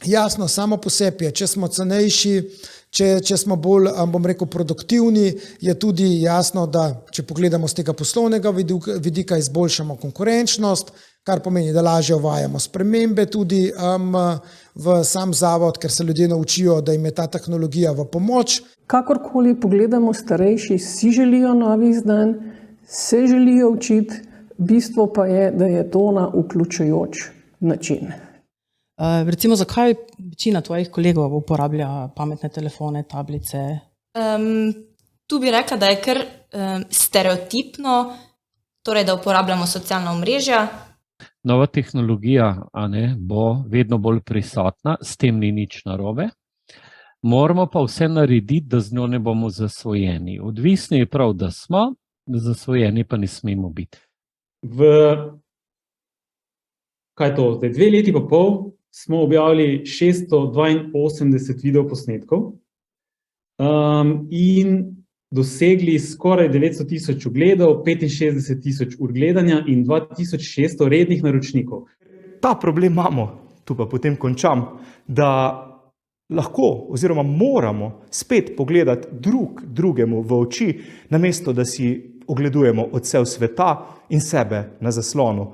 jasno, samo po sebi je, če smo cenejši, če smo bolj, bom rekel, produktivni, je tudi jasno, da če pogledamo z tega poslovnega vidika, izboljšamo konkurenčnost, kar pomeni, da lažje uvajamo spremembe tudi v sam zavod, ker se ljudje naučijo, da jim je ta tehnologija v pomoč. Kakorkoli pogledamo, starejši si želijo novih znanj, se želijo učiti, bistvo pa je, da je to na vključujoč način. Recimo, zakaj večina tvojih kolegov uporablja pametne telefone, tablice? Tu bi rekla, da je kar stereotipno, torej da uporabljamo socialna omrežja. Nova tehnologija bo vedno bolj prisotna, s tem ni nič narobe. Moramo pa vse narediti, da z njo ne bomo zasvojeni. Odvisni je prav, da smo, zasvojeni pa ne smemo biti. Kaj je to? Zdaj 2 leti pa pol smo objavili 682 videoposnetkov in dosegli skoraj 900,000 ogledov, 65,000 ur gledanja in 2,600 rednih naročnikov. Ta problem imamo, tu pa potem končam, da lahko oziroma moramo spet pogledati drugemu v oči, namesto da si ogledujemo odsev sveta in sebe na zaslonu.